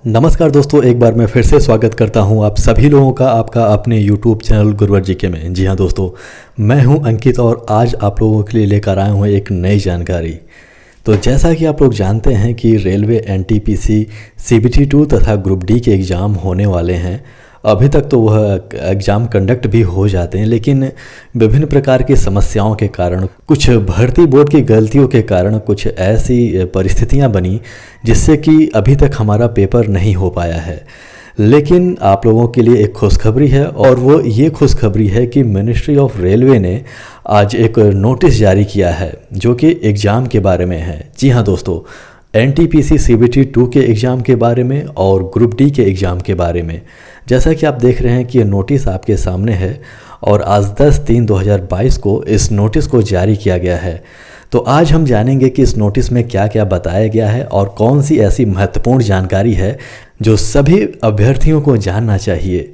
नमस्कार दोस्तों, एक बार मैं फिर से स्वागत करता हूं आप सभी लोगों का आपका अपने YouTube चैनल गुरुवर जीके में। जी हाँ दोस्तों, मैं हूं अंकित और आज आप लोगों के लिए लेकर आया हूं एक नई जानकारी। तो जैसा कि आप लोग जानते हैं कि रेलवे NTPC CBT 2 तथा ग्रुप डी के एग्ज़ाम होने वाले हैं। अभी तक तो वह एग्ज़ाम कंडक्ट भी हो जाते हैं, लेकिन विभिन्न प्रकार की समस्याओं के कारण, कुछ भर्ती बोर्ड की गलतियों के कारण कुछ ऐसी परिस्थितियां बनी जिससे कि अभी तक हमारा पेपर नहीं हो पाया है। लेकिन आप लोगों के लिए एक खुशखबरी है और वो ये खुशखबरी है कि मिनिस्ट्री ऑफ रेलवे ने आज एक नोटिस जारी किया है जो कि एग्ज़ाम के बारे में है। जी हाँ दोस्तों, NTPC CBT 2 के एग्ज़ाम के बारे में और ग्रुप डी के एग्ज़ाम के बारे में। जैसा कि आप देख रहे हैं कि ये नोटिस आपके सामने है और आज 10/3/2022 को इस नोटिस को जारी किया गया है। तो आज हम जानेंगे कि इस नोटिस में क्या क्या बताया गया है और कौन सी ऐसी महत्वपूर्ण जानकारी है जो सभी अभ्यर्थियों को जानना चाहिए।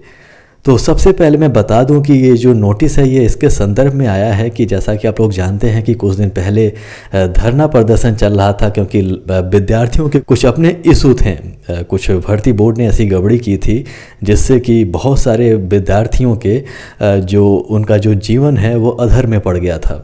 तो सबसे पहले मैं बता दूं कि ये जो नोटिस है ये इसके संदर्भ में आया है कि जैसा कि आप लोग जानते हैं कि कुछ दिन पहले धरना प्रदर्शन चल रहा था, क्योंकि विद्यार्थियों के कुछ अपने इशू थे। कुछ भर्ती बोर्ड ने ऐसी गड़बड़ी की थी जिससे कि बहुत सारे विद्यार्थियों के जो उनका जो जीवन है वो अधर में पड़ गया था।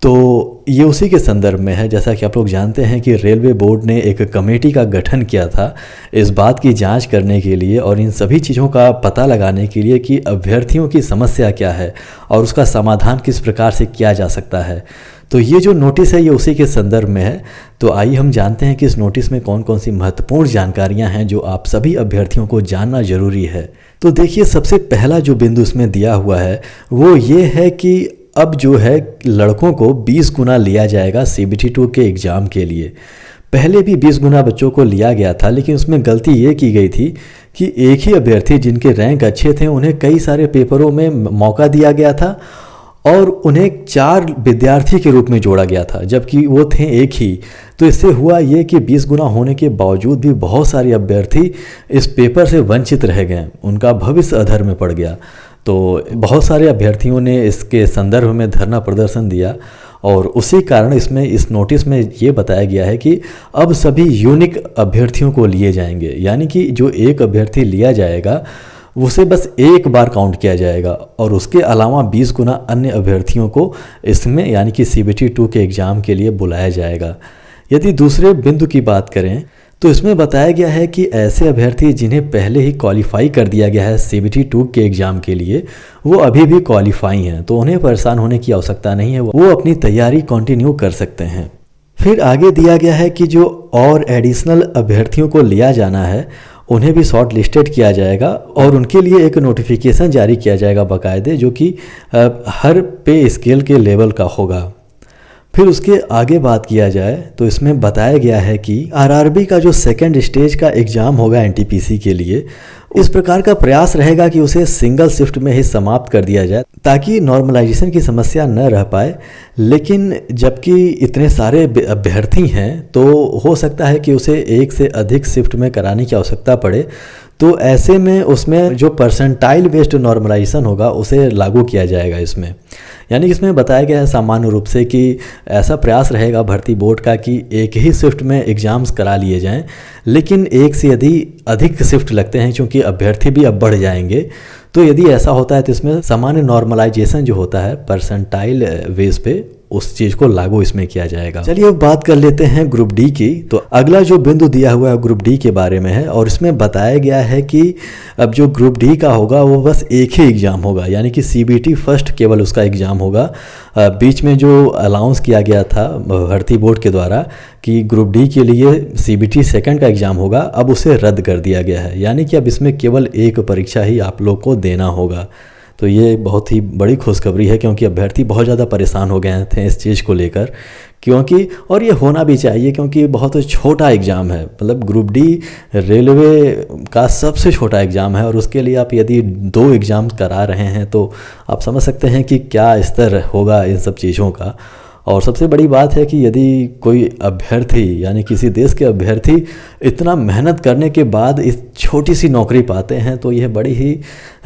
तो ये उसी के संदर्भ में है। जैसा कि आप लोग जानते हैं कि रेलवे बोर्ड ने एक कमेटी का गठन किया था इस बात की जांच करने के लिए और इन सभी चीज़ों का पता लगाने के लिए कि अभ्यर्थियों की समस्या क्या है और उसका समाधान किस प्रकार से किया जा सकता है। तो ये जो नोटिस है ये उसी के संदर्भ में है। तो आइए हम जानते हैं कि इस नोटिस में कौन कौन सी महत्वपूर्ण जानकारियाँ हैं जो आप सभी अभ्यर्थियों को जानना जरूरी है। तो देखिए, सबसे पहला जो बिंदु इसमें दिया हुआ है वो ये है कि अब जो है लड़कों को 20 गुना लिया जाएगा CBT 2 के एग्ज़ाम के लिए। पहले भी 20 गुना बच्चों को लिया गया था, लेकिन उसमें गलती ये की गई थी कि एक ही अभ्यर्थी जिनके रैंक अच्छे थे उन्हें कई सारे पेपरों में मौका दिया गया था और उन्हें 4 विद्यार्थी के रूप में जोड़ा गया था, जबकि वो थे एक ही। तो इससे हुआ ये कि 20 गुना होने के बावजूद भी बहुत सारे अभ्यर्थी इस पेपर से वंचित रह गए, उनका भविष्य अधर में पड़ गया। तो बहुत सारे अभ्यर्थियों ने इसके संदर्भ में धरना प्रदर्शन दिया और उसी कारण इसमें इस नोटिस में ये बताया गया है कि अब सभी यूनिक अभ्यर्थियों को लिए जाएंगे, यानी कि जो एक अभ्यर्थी लिया जाएगा उसे बस एक बार काउंट किया जाएगा और उसके अलावा 20 गुना अन्य अभ्यर्थियों को इसमें यानी कि CBT 2 के एग्ज़ाम के लिए बुलाया जाएगा। यदि दूसरे बिंदु की बात करें तो इसमें बताया गया है कि ऐसे अभ्यर्थी जिन्हें पहले ही क्वालिफाई कर दिया गया है CBT 2 के एग्ज़ाम के लिए, वो अभी भी क्वालिफाई हैं, तो उन्हें परेशान होने की आवश्यकता नहीं है, वो अपनी तैयारी कंटिन्यू कर सकते हैं। फिर आगे दिया गया है कि जो और एडिशनल अभ्यर्थियों को लिया जाना है उन्हें भी शॉर्ट लिस्टेड किया जाएगा और उनके लिए एक नोटिफिकेशन जारी किया जाएगा बाकायदे, जो कि हर पे स्केल के लेवल का होगा। फिर उसके आगे बात किया जाए तो इसमें बताया गया है कि RRB का जो सेकेंड स्टेज का एग्ज़ाम होगा NTPC के लिए, इस प्रकार का प्रयास रहेगा कि उसे सिंगल शिफ्ट में ही समाप्त कर दिया जाए ताकि नॉर्मलाइजेशन की समस्या न रह पाए। लेकिन जबकि इतने सारे अभ्यर्थी हैं तो हो सकता है कि उसे एक से अधिक शिफ्ट में कराने की आवश्यकता पड़े। तो ऐसे में उसमें जो परसेंटाइल बेस्ड नॉर्मलाइजेशन होगा उसे लागू किया जाएगा इसमें। यानी कि इसमें बताया गया है सामान्य रूप से कि ऐसा प्रयास रहेगा भर्ती बोर्ड का कि एक ही शिफ्ट में एग्ज़ाम्स करा लिए जाएं, लेकिन एक से यदि अधिक शिफ्ट लगते हैं क्योंकि अभ्यर्थी भी अब बढ़ जाएंगे, तो यदि ऐसा होता है तो इसमें सामान्य नॉर्मलाइजेशन जो होता है परसेंटाइल बेस पे उस चीज़ को लागू इसमें किया जाएगा। चलिए अब बात कर लेते हैं ग्रुप डी की। तो अगला जो बिंदु दिया हुआ है ग्रुप डी के बारे में है और इसमें बताया गया है कि अब जो ग्रुप डी का होगा वो बस एक ही एग्ज़ाम होगा, यानी कि CBT फर्स्ट केवल उसका एग्ज़ाम होगा। बीच में जो अलाउंस किया गया था भर्ती बोर्ड के द्वारा कि ग्रुप डी के लिए CBT सेकंड का एग्ज़ाम होगा, अब उसे रद्द कर दिया गया है, यानी कि अब इसमें केवल एक परीक्षा ही आप लोग को देना होगा। तो ये बहुत ही बड़ी खुशखबरी है क्योंकि अभ्यर्थी बहुत ज़्यादा परेशान हो गए थे इस चीज़ को लेकर, क्योंकि और ये होना भी चाहिए क्योंकि बहुत छोटा एग्ज़ाम है। मतलब ग्रुप डी रेलवे का सबसे छोटा एग्ज़ाम है और उसके लिए आप यदि 2 एग्ज़ाम करा रहे हैं तो आप समझ सकते हैं कि क्या स्तर होगा इन सब चीज़ों का। और सबसे बड़ी बात है कि यदि कोई अभ्यर्थी यानी किसी देश के अभ्यर्थी इतना मेहनत करने के बाद इस छोटी सी नौकरी पाते हैं तो यह बड़ी ही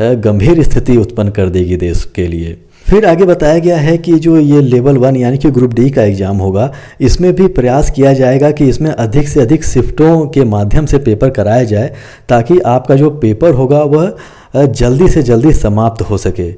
गंभीर स्थिति उत्पन्न कर देगी देश के लिए। फिर आगे बताया गया है कि जो ये लेवल 1 यानी कि ग्रुप डी का एग्ज़ाम होगा, इसमें भी प्रयास किया जाएगा कि इसमें अधिक से अधिक शिफ्टों के माध्यम से पेपर कराया जाए, ताकि आपका जो पेपर होगा वह जल्दी से जल्दी समाप्त हो सके।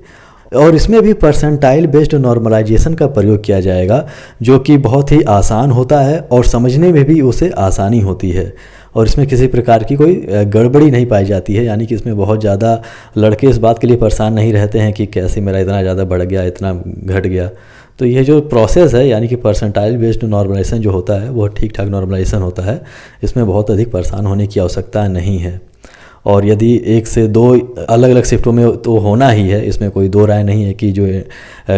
और इसमें भी परसेंटाइल बेस्ड नॉर्मलाइजेशन का प्रयोग किया जाएगा, जो कि बहुत ही आसान होता है और समझने में भी उसे आसानी होती है, और इसमें किसी प्रकार की कोई गड़बड़ी नहीं पाई जाती है। यानी कि इसमें बहुत ज़्यादा लड़के इस बात के लिए परेशान नहीं रहते हैं कि कैसे मेरा इतना ज़्यादा बढ़ गया, इतना घट गया। तो ये जो प्रोसेस है यानी कि परसेंटाइल बेस्ड नॉर्मलाइजेशन जो होता है वो ठीक ठाक नॉर्मलाइजेशन होता है। इसमें बहुत अधिक परेशान होने की आवश्यकता नहीं है। और यदि 1 से 2 अलग अलग शिफ्टों में तो होना ही है, इसमें कोई दो राय नहीं है कि जो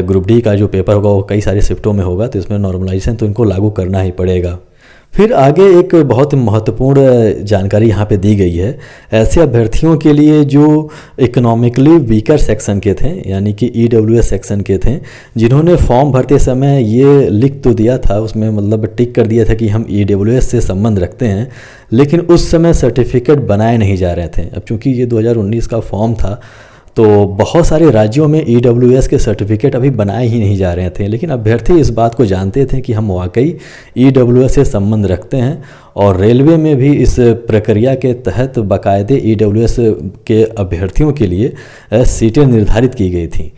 ग्रुप डी का जो पेपर होगा वो कई सारी शिफ्टों में होगा, तो इसमें नॉर्मलाइजेशन तो इनको लागू करना ही पड़ेगा। फिर आगे एक बहुत महत्वपूर्ण जानकारी यहाँ पे दी गई है ऐसे अभ्यर्थियों के लिए जो इकोनॉमिकली वीकर सेक्शन के थे, यानी कि ईडब्ल्यूएस सेक्शन के थे, जिन्होंने फॉर्म भरते समय ये लिख तो दिया था, उसमें मतलब टिक कर दिया था कि हम ईडब्ल्यूएस से संबंध रखते हैं, लेकिन उस समय सर्टिफिकेट बनाए नहीं जा रहे थे। अब चूँकि ये 2019 का फॉर्म था, तो बहुत सारे राज्यों में ईडब्ल्यूएस के सर्टिफिकेट अभी बनाए ही नहीं जा रहे थे, लेकिन अभ्यर्थी इस बात को जानते थे कि हम वाकई ईडब्ल्यूएस से संबंध रखते हैं। और रेलवे में भी इस प्रक्रिया के तहत बाकायदे ईडब्ल्यूएस के अभ्यर्थियों के लिए सीटें निर्धारित की गई थी।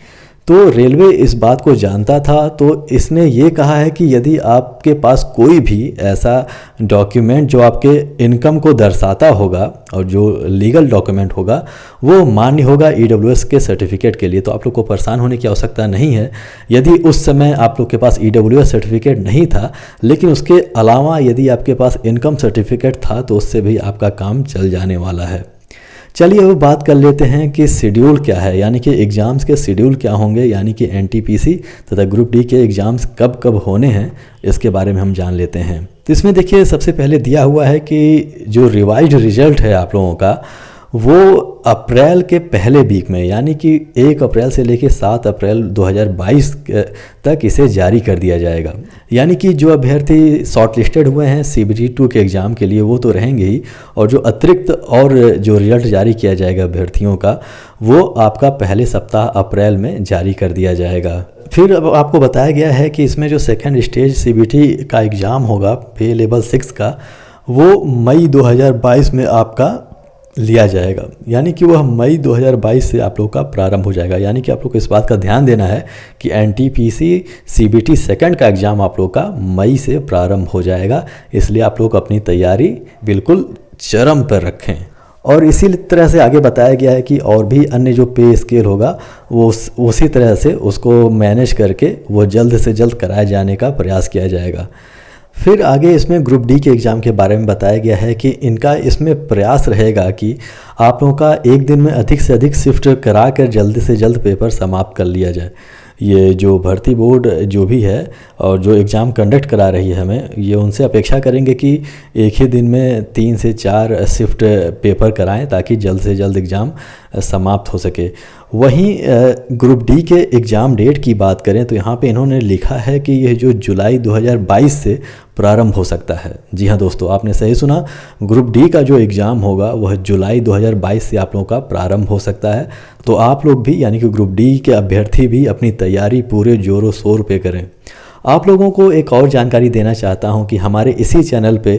तो रेलवे इस बात को जानता था, तो इसने ये कहा है कि यदि आपके पास कोई भी ऐसा डॉक्यूमेंट जो आपके इनकम को दर्शाता होगा और जो लीगल डॉक्यूमेंट होगा वो मान्य होगा ईडब्ल्यूएस के सर्टिफिकेट के लिए, तो आप लोग को परेशान होने की आवश्यकता नहीं है। यदि उस समय आप लोग के पास ईडब्ल्यूएस सर्टिफिकेट नहीं था, लेकिन उसके अलावा यदि आपके पास इनकम सर्टिफिकेट था, तो उससे भी आपका काम चल जाने वाला है। चलिए अब बात कर लेते हैं कि शेड्यूल क्या है, यानी कि एग्ज़ाम्स के शेड्यूल क्या होंगे, यानी कि एनटीपीसी तथा ग्रुप डी के एग्ज़ाम्स कब कब होने हैं, इसके बारे में हम जान लेते हैं। तो इसमें देखिए सबसे पहले दिया हुआ है कि जो रिवाइज्ड रिजल्ट है आप लोगों का वो अप्रैल के पहले वीक में, यानी कि 1 अप्रैल से लेकर 7 अप्रैल 2022 तक इसे जारी कर दिया जाएगा। यानी कि जो अभ्यर्थी शॉर्ट लिस्टेड हुए हैं CBT 2 के एग्ज़ाम के लिए वो तो रहेंगे ही, और जो अतिरिक्त और जो रिजल्ट जारी किया जाएगा अभ्यर्थियों का, वो आपका पहले सप्ताह अप्रैल में जारी कर दिया जाएगा। फिर अब आपको बताया गया है कि इसमें जो सेकेंड स्टेज CBT का एग्ज़ाम होगा पे लेवल 6 का, वो मई 2022 में आपका लिया जाएगा। यानी कि वह मई 2022 से आप लोग का प्रारंभ हो जाएगा। यानी कि आप लोग को इस बात का ध्यान देना है कि एनटीपीसी CBT सेकंड का एग्ज़ाम आप लोग का मई से प्रारंभ हो जाएगा, इसलिए आप लोग अपनी तैयारी बिल्कुल चरम पर रखें। और इसी तरह से आगे बताया गया है कि और भी अन्य जो पे स्केल होगा वो उसी तरह से उसको मैनेज करके वो जल्द से जल्द कराए जाने का प्रयास किया जाएगा। फिर आगे इसमें ग्रुप डी के एग्ज़ाम के बारे में बताया गया है कि इनका इसमें प्रयास रहेगा कि आप लोगों का एक दिन में अधिक से अधिक शिफ्ट करा कर जल्द से जल्द पेपर समाप्त कर लिया जाए। ये जो भर्ती बोर्ड जो भी है और जो एग्ज़ाम कंडक्ट करा रही है हमें, ये उनसे अपेक्षा करेंगे कि एक ही दिन में 3 से 4 शिफ्ट पेपर कराएं ताकि जल्द से जल्द एग्ज़ाम समाप्त हो सके। वहीं ग्रुप डी के एग्ज़ाम डेट की बात करें तो यहाँ पे इन्होंने लिखा है कि यह जो जुलाई 2022 से प्रारंभ हो सकता है। जी हाँ दोस्तों, आपने सही सुना, ग्रुप डी का जो एग्ज़ाम होगा वह जुलाई 2022 से आप लोगों का प्रारंभ हो सकता है। तो आप लोग भी यानी कि ग्रुप डी के अभ्यर्थी भी अपनी तैयारी पूरे ज़ोरों शोर पे करें। आप लोगों को एक और जानकारी देना चाहता हूं कि हमारे इसी चैनल पे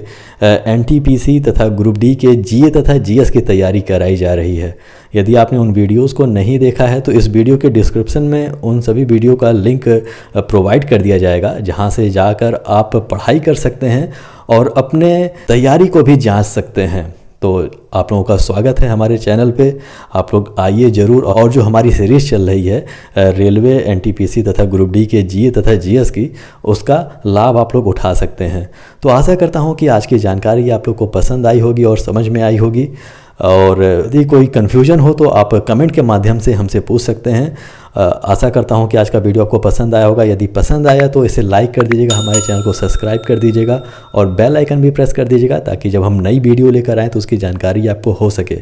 एनटीपीसी तथा ग्रुप डी के जीए तथा जीएस की तैयारी कराई जा रही है। यदि आपने उन वीडियोस को नहीं देखा है तो इस वीडियो के डिस्क्रिप्शन में उन सभी वीडियो का लिंक प्रोवाइड कर दिया जाएगा, जहां से जाकर आप पढ़ाई कर सकते हैं और अपने तैयारी को भी जांच सकते हैं। तो आप लोगों का स्वागत है हमारे चैनल पे, आप लोग आइए ज़रूर। और जो हमारी सीरीज़ चल रही है रेलवे, एनटीपीसी तथा ग्रुप डी के जीए तथा जीएस की, उसका लाभ आप लोग उठा सकते हैं। तो आशा करता हूँ कि आज की जानकारी आप लोग को पसंद आई होगी और समझ में आई होगी। और यदि कोई कन्फ्यूजन हो तो आप कमेंट के माध्यम से हमसे पूछ सकते हैं। आशा करता हूं कि आज का वीडियो आपको पसंद आया होगा। यदि पसंद आया तो इसे लाइक कर दीजिएगा, हमारे चैनल को सब्सक्राइब कर दीजिएगा और बेल आइकन भी प्रेस कर दीजिएगा ताकि जब हम नई वीडियो लेकर आएँ तो उसकी जानकारी आपको हो सके।